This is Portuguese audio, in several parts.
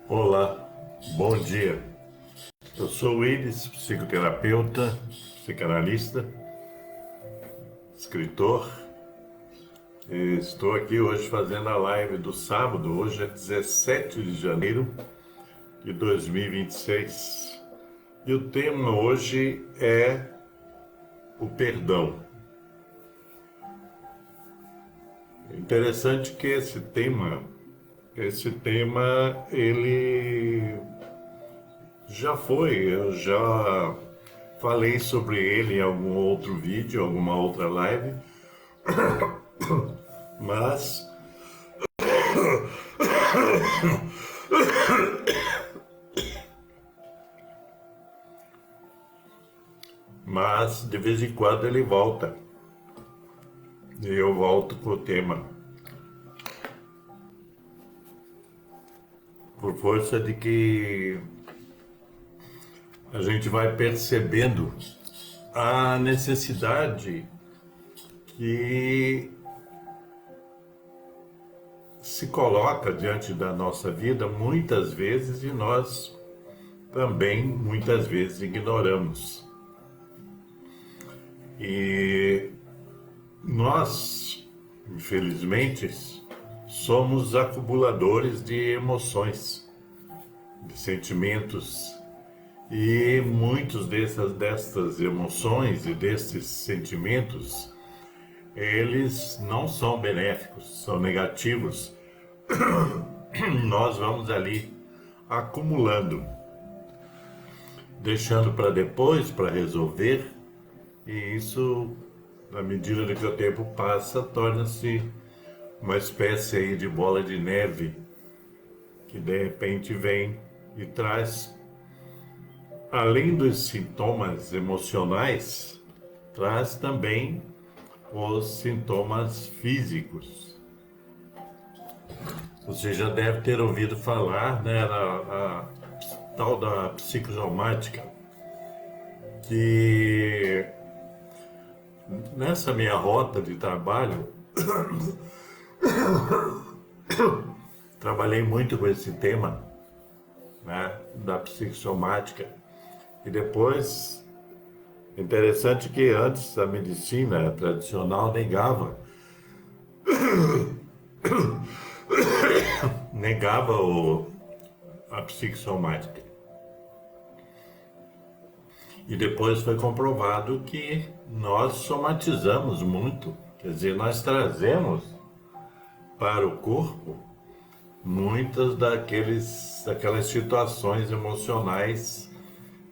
Olá, bom dia. Eu sou o Willis, psicoterapeuta, psicanalista, escritor. E estou aqui hoje fazendo a live do sábado. Hoje é 17 de janeiro de 2026. E o tema hoje é o perdão. Interessante que esse tema ele eu já falei sobre ele em algum outro vídeo, alguma outra live, mas de vez em quando ele volta e eu volto com o tema, por força de que a gente vai percebendo a necessidade que se coloca diante da nossa vida muitas vezes e nós também muitas vezes ignoramos. E nós, infelizmente, somos acumuladores de emoções, de sentimentos, e muitos destas emoções e desses sentimentos, eles não são benéficos, são negativos. Nós vamos ali acumulando, deixando para depois, para resolver, e isso, na medida que o tempo passa, torna-se uma espécie aí de bola de neve que de repente vem e traz, além dos sintomas emocionais, traz também os sintomas físicos. Você já deve ter ouvido falar, né, a tal da psicossomática, que nessa minha rota de trabalho trabalhei muito com esse tema, né, da psicossomática. E depois, interessante que antes a medicina tradicional negava a psicossomática. E depois foi comprovado que nós somatizamos muito, quer dizer, nós trazemos para o corpo muitas daquelas situações emocionais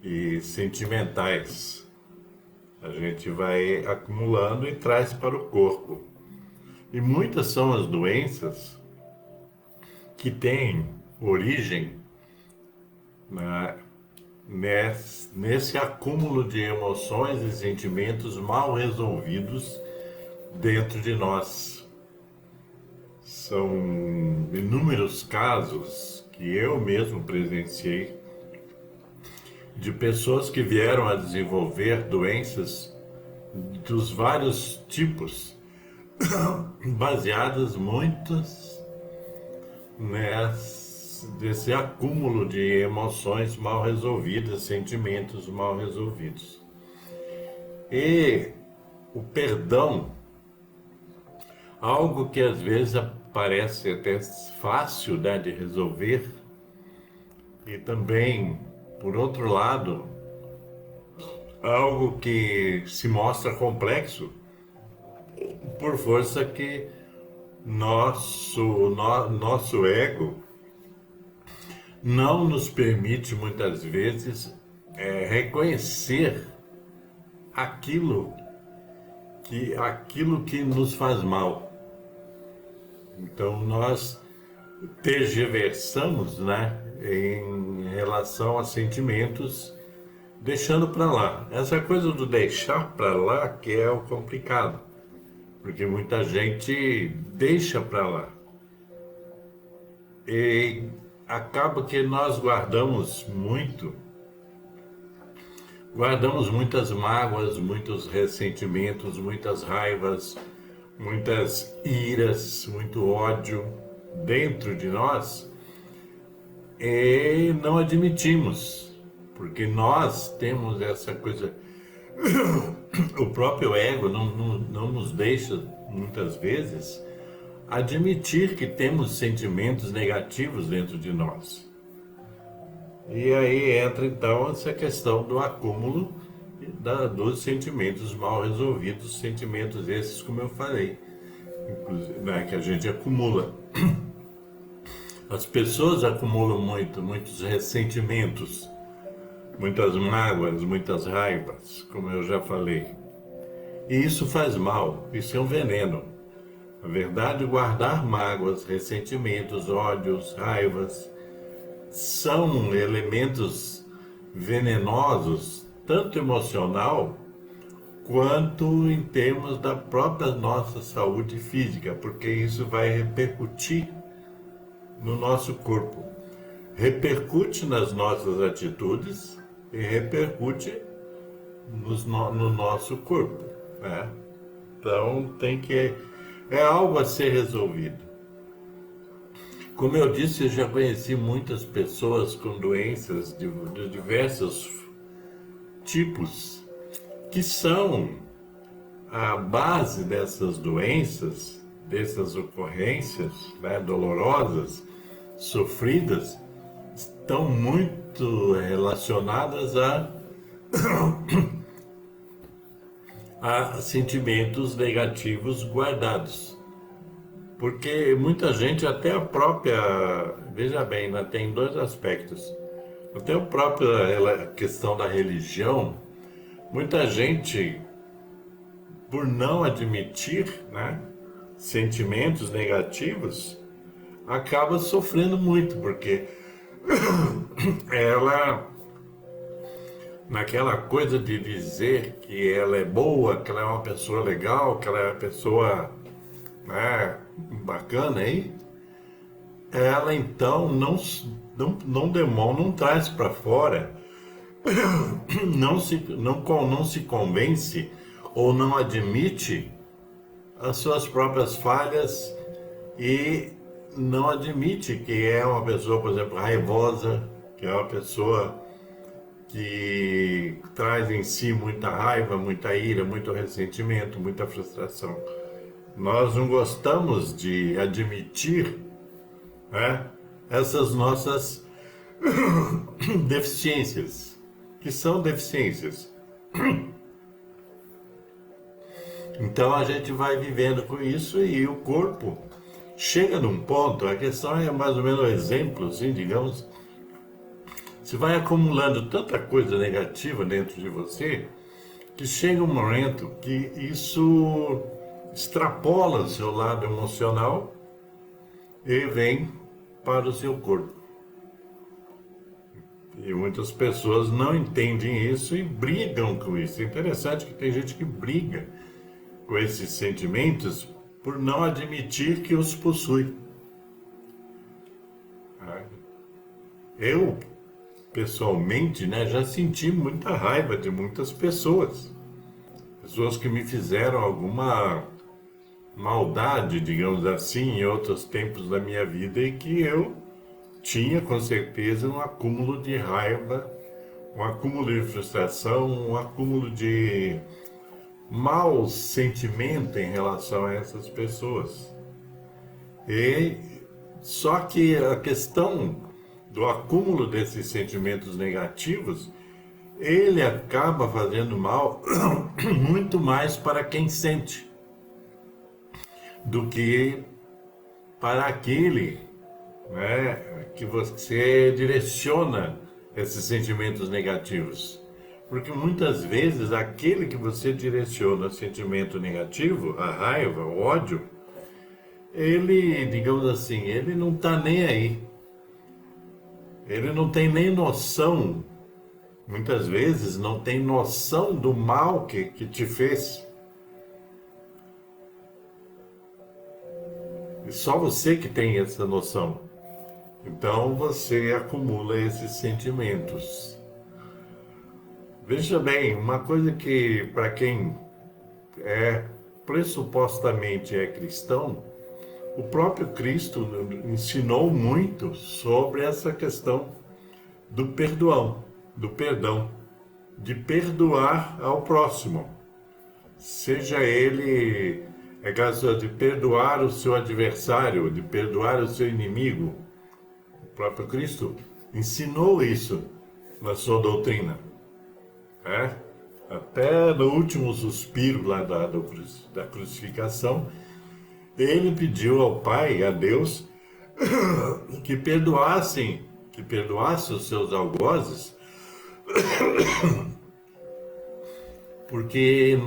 e sentimentais. A gente vai acumulando e traz para o corpo. E muitas são as doenças que têm origem nesse acúmulo de emoções e sentimentos mal resolvidos dentro de nós. São inúmeros casos que eu mesmo presenciei de pessoas que vieram a desenvolver doenças dos vários tipos, baseadas muitas desse acúmulo de emoções mal resolvidas, sentimentos mal resolvidos. E o perdão, algo que às vezes parece até fácil, né, de resolver, e também, por outro lado, algo que se mostra complexo, por força que nosso ego não nos permite muitas vezes reconhecer aquilo que nos faz mal. Então nós tergiversamos, né, em relação a sentimentos, deixando para lá. Essa coisa do deixar para lá que é o complicado, porque muita gente deixa para lá e acaba que nós guardamos muitas mágoas, muitos ressentimentos, muitas raivas, muitas iras, muito ódio dentro de nós, e não admitimos, porque nós temos essa coisa. O próprio ego não nos deixa, muitas vezes, admitir que temos sentimentos negativos dentro de nós. E aí entra então essa questão do acúmulo dos sentimentos mal resolvidos, sentimentos esses, como eu falei, inclusive, né, que a gente acumula. As pessoas acumulam muitos ressentimentos, muitas mágoas, muitas raivas, como eu já falei. E isso faz mal, isso é um veneno. Na verdade, guardar mágoas, ressentimentos, ódios, raivas, são elementos venenosos, tanto emocional quanto em termos da própria nossa saúde física, porque isso vai repercutir no nosso corpo, repercute nas nossas atitudes e repercute no nosso corpo, né? Então é algo a ser resolvido. Como eu disse, eu já conheci muitas pessoas com doenças de diversos tipos, que são a base dessas doenças, dessas ocorrências, né, dolorosas, sofridas, estão muito relacionadas a sentimentos negativos guardados. Porque muita gente, até a própria, veja bem, né, tem dois aspectos. Até a própria questão da religião, muita gente, por não admitir, né, sentimentos negativos, acaba sofrendo muito, porque ela, naquela coisa de dizer que ela é boa, que ela é uma pessoa legal, que ela é uma pessoa, né, bacana aí, ela então não traz para fora, não se convence ou não admite as suas próprias falhas e não admite que é uma pessoa, por exemplo, raivosa, que é uma pessoa que traz em si muita raiva, muita ira, muito ressentimento, muita frustração. Nós não gostamos de admitir, né, essas nossas deficiências, que são deficiências. Então a gente vai vivendo com isso e o corpo chega num ponto, a questão é mais ou menos um exemplo, assim, digamos, você vai acumulando tanta coisa negativa dentro de você que chega um momento que isso extrapola o seu lado emocional e vem para o seu corpo. E muitas pessoas não entendem isso e brigam com isso. É interessante que tem gente que briga com esses sentimentos por não admitir que os possui. Eu, pessoalmente, né, já senti muita raiva de muitas pessoas. Pessoas que me fizeram alguma maldade, digamos assim, em outros tempos da minha vida e que eu tinha com certeza um acúmulo de raiva, um acúmulo de frustração, um acúmulo de mau sentimento em relação a essas pessoas. E só que a questão do acúmulo desses sentimentos negativos, ele acaba fazendo mal muito mais para quem sente do que para aquele, né, que você direciona esses sentimentos negativos. Porque muitas vezes aquele que você direciona sentimento negativo, a raiva, o ódio, ele, digamos assim, ele não está nem aí. Ele não tem nem noção, muitas vezes não tem noção do mal que te fez. E só você que tem essa noção. Então você acumula esses sentimentos. Veja bem, uma coisa que para quem pressupostamente é cristão, O próprio Cristo ensinou muito sobre essa questão do perdão, de perdoar ao próximo, seja ele de perdoar o seu adversário, de perdoar o seu inimigo. O próprio Cristo ensinou isso na sua doutrina, né? Até no último suspiro lá da crucificação, ele pediu ao Pai, a Deus, que perdoasse os seus algozes, porque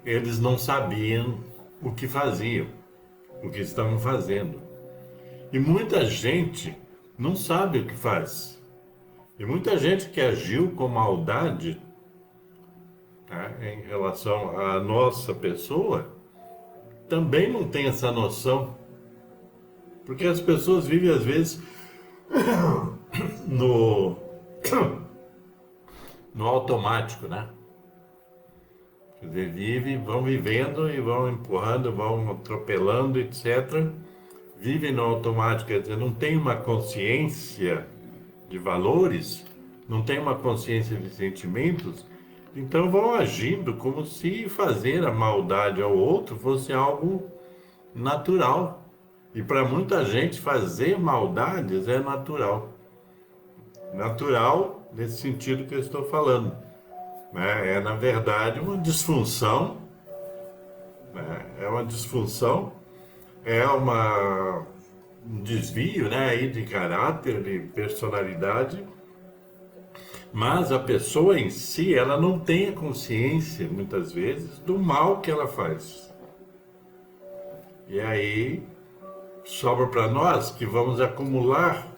eles não sabiam o que faziam, o que estavam fazendo. E muita gente não sabe o que faz. E muita gente que agiu com maldade, tá, em relação à nossa pessoa, também não tem essa noção. Porque as pessoas vivem, às vezes, no, no automático, né? Quer dizer, vão vivendo e vão empurrando, vão atropelando, etc. Vivem no automático, quer dizer, não tem uma consciência de valores, não tem uma consciência de sentimentos, então vão agindo como se fazer a maldade ao outro fosse algo natural. E para muita gente fazer maldades é natural. Natural nesse sentido que eu estou falando, né? É, na verdade, uma disfunção, né? Um desvio, né, aí de caráter, de personalidade, mas a pessoa em si, ela não tem a consciência, muitas vezes, do mal que ela faz. E aí sobra para nós que vamos acumular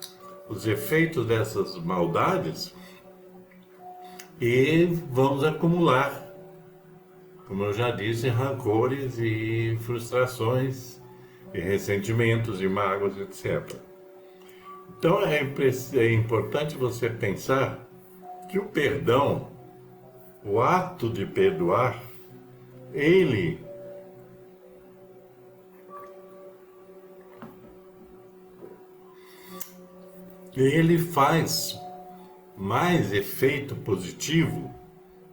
os efeitos dessas maldades e vamos acumular, como eu já disse, rancores e frustrações e ressentimentos e mágoas, etc. Então é importante você pensar que o perdão, o ato de perdoar, ele faz mais efeito positivo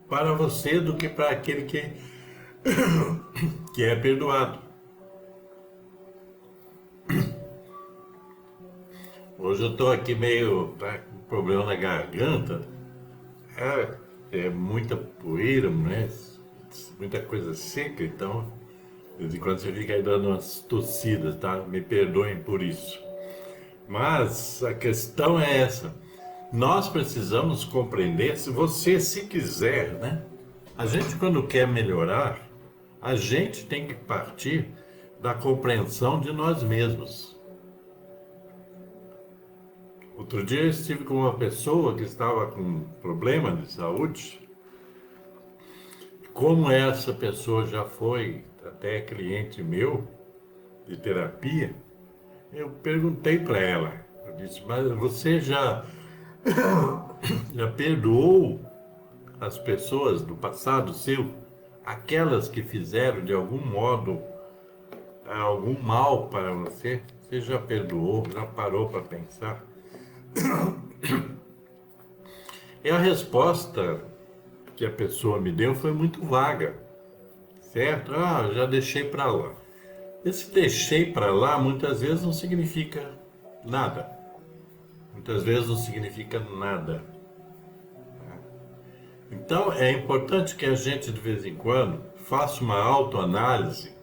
para você do que para aquele que é perdoado. Hoje eu estou aqui meio com problema na garganta, é muita poeira, né? Muita coisa seca, então de vez em quando você fica aí dando umas tossidas, tá? Me perdoem por isso. Mas a questão é essa. Nós precisamos compreender, se quiser, né? A gente, quando quer melhorar, a gente tem que partir da compreensão de nós mesmos. Outro dia eu estive com uma pessoa que estava com problema de saúde. Como essa pessoa já foi até cliente meu de terapia, eu perguntei para ela, eu disse, mas você já perdoou as pessoas do passado seu, aquelas que fizeram de algum modo algum mal para você? Você já perdoou, já parou para pensar? E a resposta que a pessoa me deu foi muito vaga, certo? Já deixei para lá. Esse deixei para lá muitas vezes não significa nada. Muitas vezes não significa nada. Então é importante que a gente de vez em quando faça uma autoanálise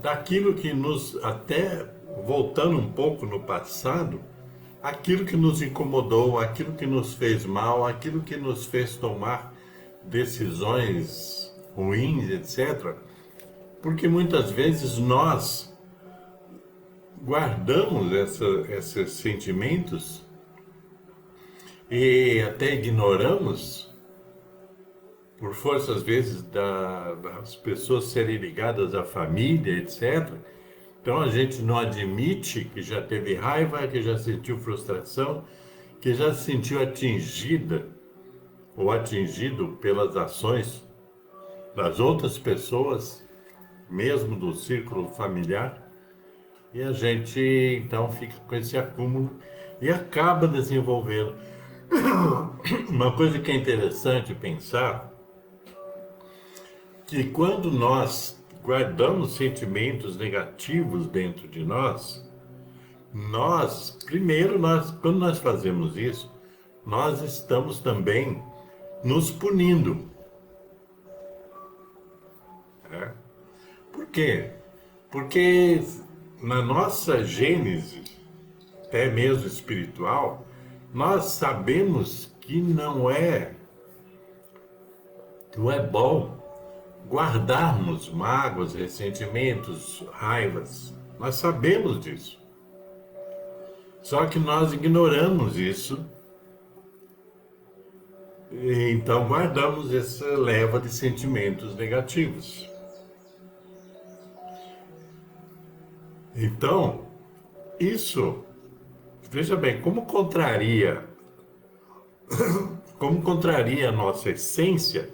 daquilo que até voltando um pouco no passado, aquilo que nos incomodou, aquilo que nos fez mal, aquilo que nos fez tomar decisões ruins, etc. Porque muitas vezes nós guardamos esses sentimentos e até ignoramos, por força às vezes das pessoas serem ligadas à família, etc. Então a gente não admite que já teve raiva, que já sentiu frustração, que já se sentiu atingida ou atingido pelas ações das outras pessoas, mesmo do círculo familiar. e a gente então fica com esse acúmulo e acaba desenvolvendo. Uma coisa que é interessante pensar, que quando nós guardamos sentimentos negativos dentro de nós, primeiro, quando nós fazemos isso, nós estamos também nos punindo. Né? Por quê? Porque na nossa gênese, até mesmo espiritual, nós sabemos que não é bom guardarmos mágoas, ressentimentos, raivas. Nós sabemos disso. Só que nós ignoramos isso e então guardamos essa leva de sentimentos negativos. Então, isso, veja bem, como contraria a nossa essência,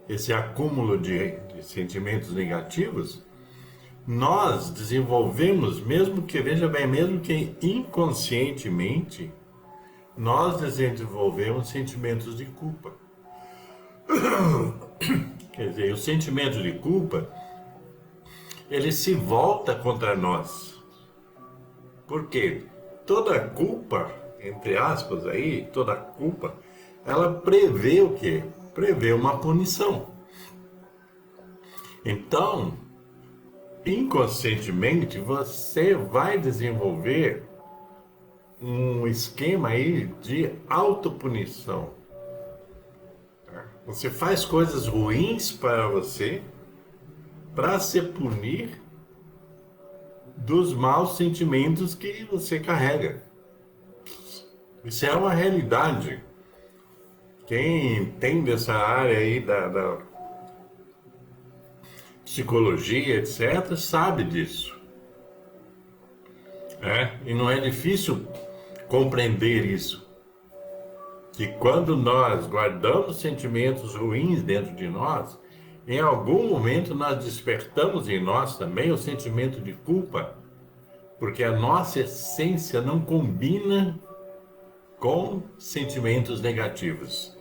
esse acúmulo de sentimentos negativos, nós desenvolvemos, veja bem, mesmo que inconscientemente, nós desenvolvemos sentimentos de culpa. Quer dizer, o sentimento de culpa, ele se volta contra nós. Por quê? Toda culpa, entre aspas aí, toda culpa, ela prevê o quê? Prevê uma punição. Então, inconscientemente, você vai desenvolver um esquema aí de autopunição. Você faz coisas ruins para você, para se punir dos maus sentimentos que você carrega. Isso é uma realidade. Quem entende essa área aí da psicologia, etc., sabe disso. E não é difícil compreender isso. Que quando nós guardamos sentimentos ruins dentro de nós, em algum momento nós despertamos em nós também o sentimento de culpa, porque a nossa essência não combina com sentimentos negativos.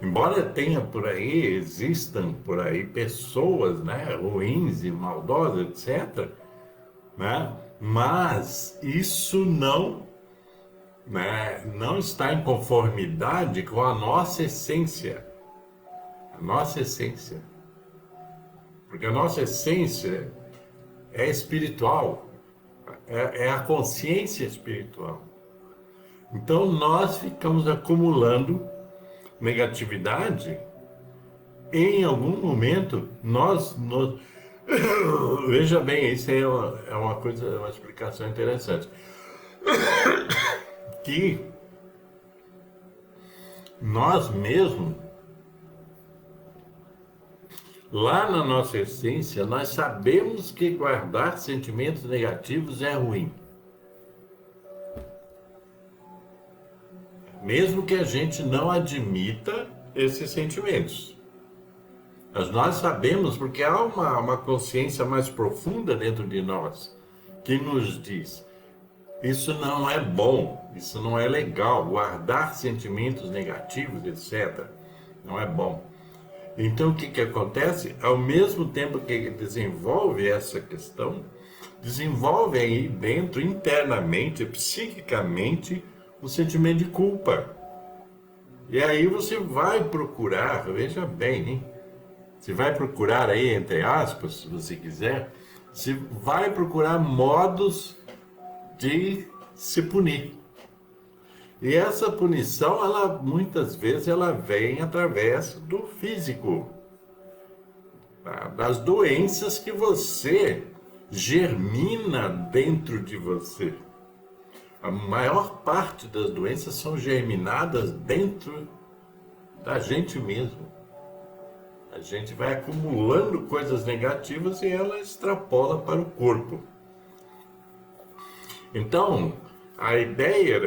Embora tenha por aí, existam por aí pessoas, ruins e maldosas, etc., mas isso não está em conformidade com a nossa essência. A nossa essência. Porque a nossa essência é espiritual, é a consciência espiritual. Então nós ficamos acumulando negatividade, em algum momento veja bem, isso é uma explicação interessante, que nós mesmos, lá na nossa essência, nós sabemos que guardar sentimentos negativos é ruim. Mesmo que a gente não admita esses sentimentos. Mas nós sabemos, porque há uma consciência mais profunda dentro de nós, que nos diz, isso não é bom, isso não é legal, guardar sentimentos negativos, etc., não é bom. Então o que acontece? Ao mesmo tempo que desenvolve essa questão, desenvolve aí dentro, internamente, psiquicamente, o sentimento de culpa. E aí você vai procurar, veja bem, hein? Você vai procurar aí, entre aspas, se você quiser, você vai procurar modos de se punir. E essa punição, muitas vezes, ela vem através do físico, das doenças que você germina dentro de você. A maior parte das doenças são germinadas dentro da gente mesmo. A gente vai acumulando coisas negativas e ela extrapola para o corpo. Então, a ideia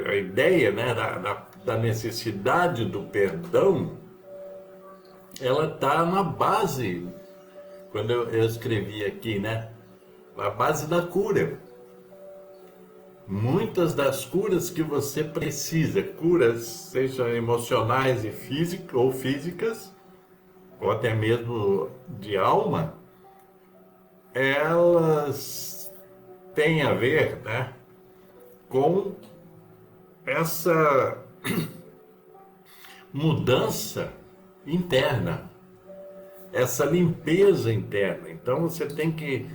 da necessidade do perdão, ela está na base, quando eu escrevi aqui, na base da cura. muitas das curas que você precisa, curas sejam emocionais e físicas, ou até mesmo de alma, elas têm a ver, né, com essa mudança interna, essa limpeza interna. Então você tem que,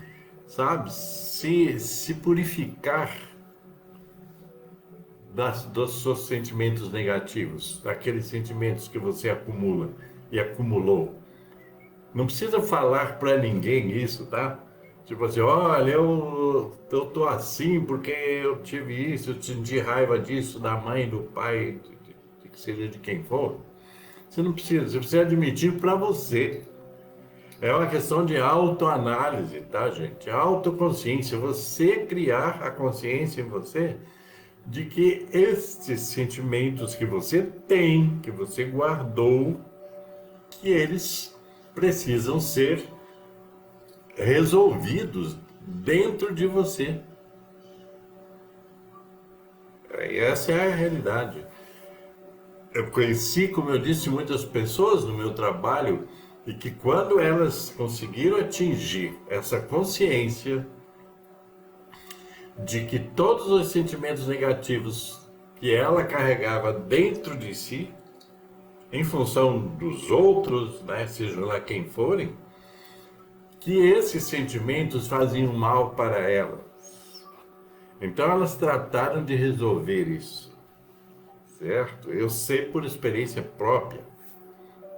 sabe, se purificar dos seus sentimentos negativos, daqueles sentimentos que você acumula e acumulou. Não precisa falar para ninguém isso, tá? Tipo assim, olha, eu tô assim porque eu tive isso, eu senti raiva disso, da mãe, do pai, de que seja de quem for. Você precisa admitir para você. É uma questão de autoanálise, tá, gente? Autoconsciência. Você criar a consciência em você de que estes sentimentos que você tem, que você guardou, que eles precisam ser resolvidos dentro de você. E essa é a realidade. Eu conheci, como eu disse, muitas pessoas no meu trabalho e que quando elas conseguiram atingir essa consciência de que todos os sentimentos negativos que ela carregava dentro de si, em função dos outros, né, seja lá quem forem, que esses sentimentos faziam mal para elas. Então elas trataram de resolver isso, certo? Eu sei por experiência própria,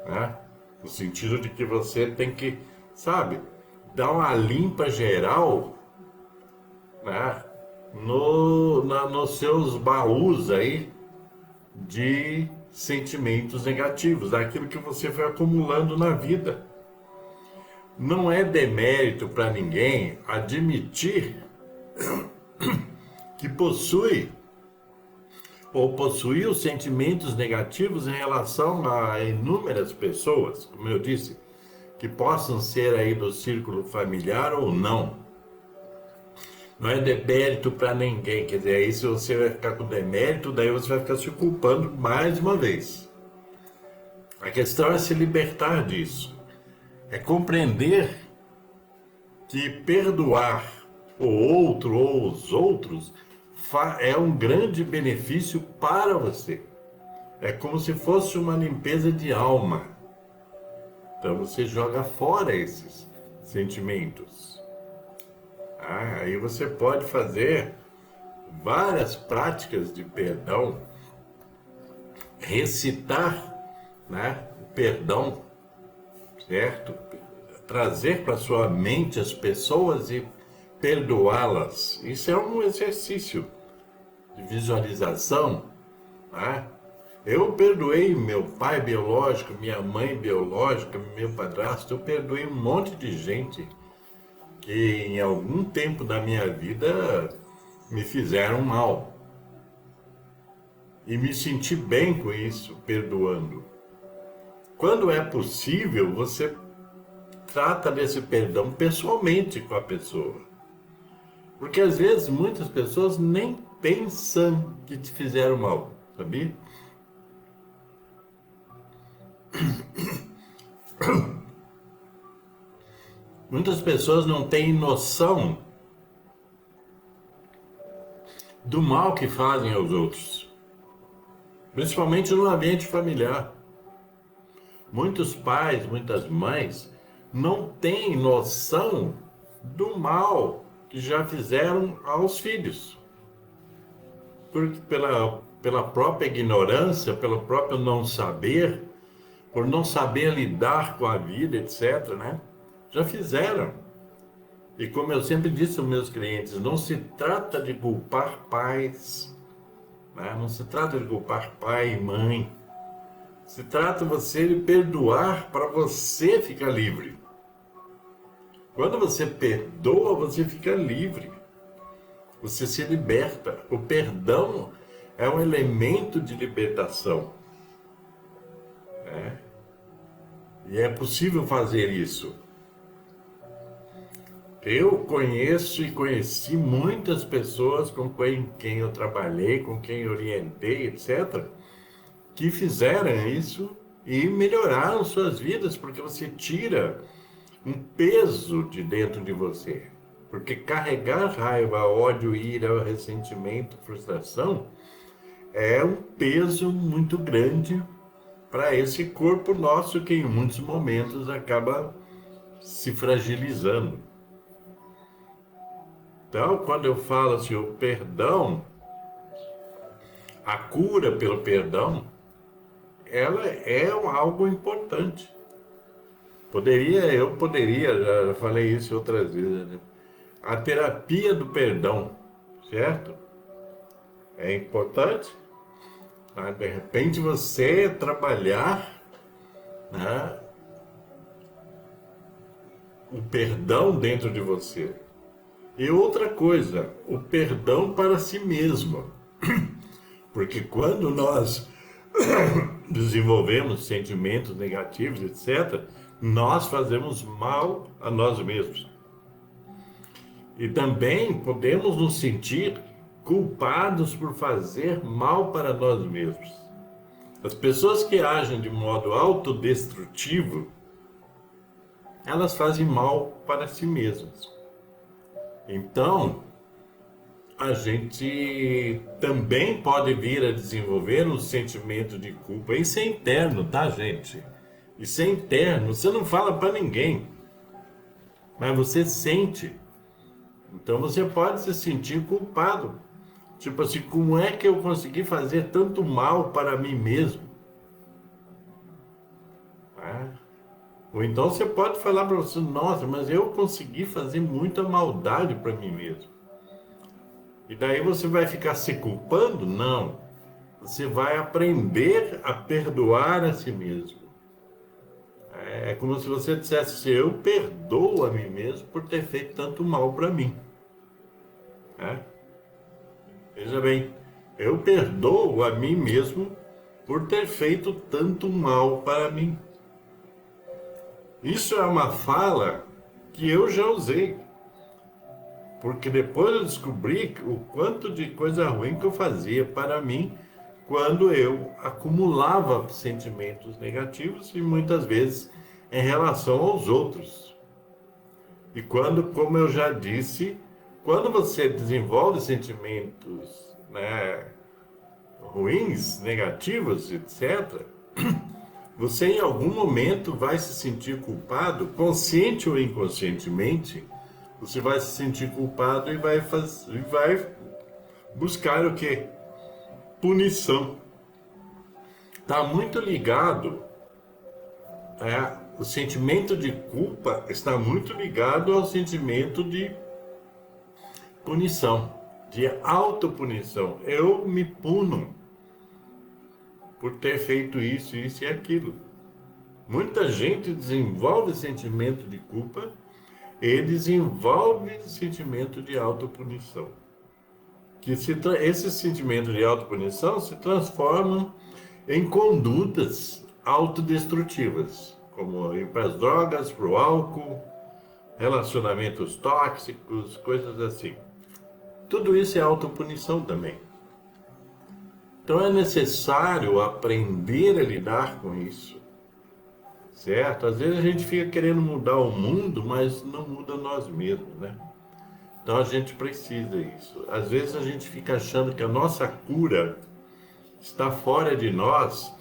né? No sentido de que você tem que, sabe, dar uma limpa geral, né? Nos seus baús aí de sentimentos negativos, daquilo que você foi acumulando na vida. Não é demérito para ninguém admitir que possui ou possuiu sentimentos negativos em relação a inúmeras pessoas, como eu disse, que possam ser aí do círculo familiar ou não. Não é demérito para ninguém, quer dizer, aí se você vai ficar com demérito, daí você vai ficar se culpando mais uma vez. A questão é se libertar disso, é compreender que perdoar o outro ou os outros é um grande benefício para você. É como se fosse uma limpeza de alma. Então você joga fora esses sentimentos. Aí você pode fazer várias práticas de perdão, recitar, né, o perdão, certo? Trazer para sua mente as pessoas e perdoá-las. Isso é um exercício de visualização, né? Eu perdoei meu pai biológico, minha mãe biológica, meu padrasto, eu perdoei um monte de gente que em algum tempo da minha vida me fizeram mal. E me senti bem com isso, perdoando. Quando é possível, você trata desse perdão pessoalmente com a pessoa. Porque às vezes muitas pessoas nem pensam que te fizeram mal, sabia? Muitas pessoas não têm noção do mal que fazem aos outros, principalmente no ambiente familiar. Muitos pais, muitas mães não têm noção do mal que já fizeram aos filhos. Porque pela própria ignorância, pelo próprio não saber, por não saber lidar com a vida, etc., né? Já fizeram. E como eu sempre disse aos meus clientes, não se trata de culpar pais, né? Não se trata de culpar pai e mãe. Se trata você de perdoar para você ficar livre. Quando você perdoa, você fica livre. Você se liberta. O perdão é um elemento de libertação. E é possível fazer isso. Eu conheço e conheci muitas pessoas com quem eu trabalhei, com quem eu orientei, etc., que fizeram isso e melhoraram suas vidas, porque você tira um peso de dentro de você. Porque carregar raiva, ódio, ira, ressentimento, frustração é um peso muito grande para esse corpo nosso que em muitos momentos acaba se fragilizando. Então, quando eu falo assim, o perdão, a cura pelo perdão, ela é algo importante. Eu poderia, já falei isso outras vezes, né? A terapia do perdão, certo? É importante. Tá? De repente você trabalhar, né, o perdão dentro de você. E outra coisa, o perdão para si mesmo. Porque quando nós desenvolvemos sentimentos negativos, etc., nós fazemos mal a nós mesmos. E também podemos nos sentir culpados por fazer mal para nós mesmos. As pessoas que agem de modo autodestrutivo, elas fazem mal para si mesmas. Então, a gente também pode vir a desenvolver um sentimento de culpa. Isso é interno, tá, gente? Isso é interno. Você não fala para ninguém, mas você sente. Então você pode se sentir culpado. Tipo assim, como é que eu consegui fazer tanto mal para mim mesmo? Ah. Ou então você pode falar para você, nossa, mas eu consegui fazer muita maldade para mim mesmo. E daí você vai ficar se culpando? Não. Você vai aprender a perdoar a si mesmo. É como se você dissesse assim, eu perdoo a mim mesmo por ter feito tanto mal para mim. É? Veja bem, eu perdoo a mim mesmo por ter feito tanto mal para mim. Isso é uma fala que eu já usei. Porque depois eu descobri o quanto de coisa ruim que eu fazia para mim quando eu acumulava sentimentos negativos e muitas vezes em relação aos outros. E quando, como eu já disse, quando você desenvolve sentimentos, né, ruins, negativos, etc., você em algum momento vai se sentir culpado, consciente ou inconscientemente, você vai se sentir culpado e vai buscar o quê? Punição. Está muito ligado, o sentimento de culpa está muito ligado ao sentimento de punição, de autopunição. Eu me puno por ter feito isso, isso e aquilo. Muita gente desenvolve sentimento de culpa e desenvolve sentimento de autopunição. Esse sentimento de autopunição se transforma em condutas autodestrutivas, como ir para as drogas, para o álcool, relacionamentos tóxicos, coisas assim. Tudo isso é autopunição também. Então é necessário aprender a lidar com isso, certo? Às vezes a gente fica querendo mudar o mundo, mas não muda nós mesmos, né? Então a gente precisa disso. Às vezes a gente fica achando que a nossa cura está fora de nós,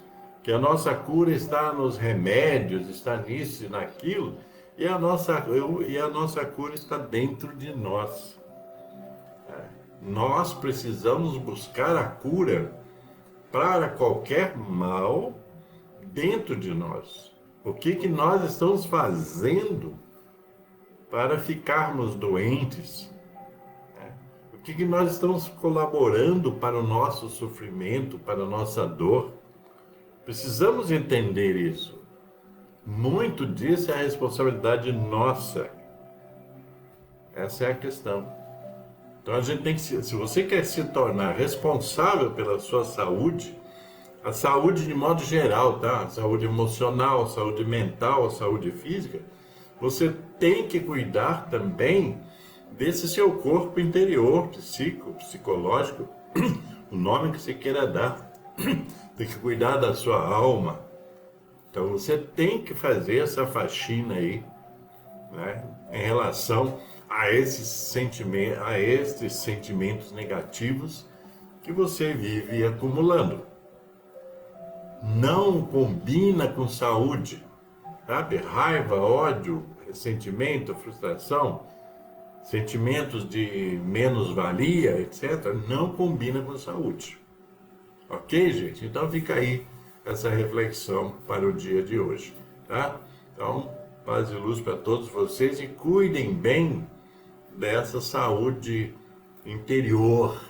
que a nossa cura está nos remédios, está nisso e naquilo, e a nossa cura está dentro de nós. Nós precisamos buscar a cura para qualquer mal dentro de nós. O que nós estamos fazendo para ficarmos doentes? O que nós estamos colaborando para o nosso sofrimento, para a nossa dor? Precisamos entender isso. Muito disso é a responsabilidade nossa. Essa é a questão. Então a gente tem que, se você quer se tornar responsável pela sua saúde, a saúde de modo geral, tá? A saúde emocional, a saúde mental, a saúde física, você tem que cuidar também desse seu corpo interior, psicológico, o nome que você queira dar. Tem que cuidar da sua alma. Então você tem que fazer essa faxina aí, né, em relação a esses sentimentos negativos que você vive acumulando. Não combina com saúde, sabe? Raiva, ódio, ressentimento, frustração, sentimentos de menos-valia, etc., não combina com saúde. Ok, gente? Então fica aí essa reflexão para o dia de hoje, tá? Então, paz e luz para todos vocês e cuidem bem dessa saúde interior.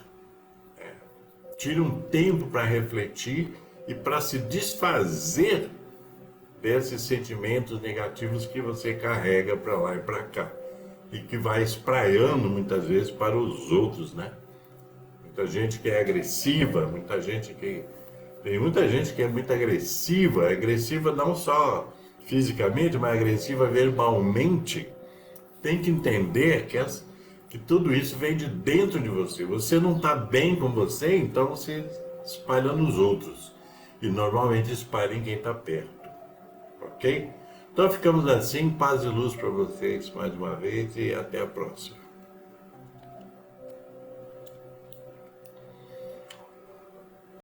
Tire um tempo para refletir e para se desfazer desses sentimentos negativos que você carrega para lá e para cá e que vai espraiando muitas vezes para os outros, né? Muita gente que é agressiva, tem muita gente que é muito agressiva, agressiva não só fisicamente, mas agressiva verbalmente. Tem que entender que tudo isso vem de dentro de você. Você não está bem com você, então você espalha nos outros. E normalmente espalha em quem está perto. Ok? Então ficamos assim, paz e luz para vocês mais uma vez e até a próxima.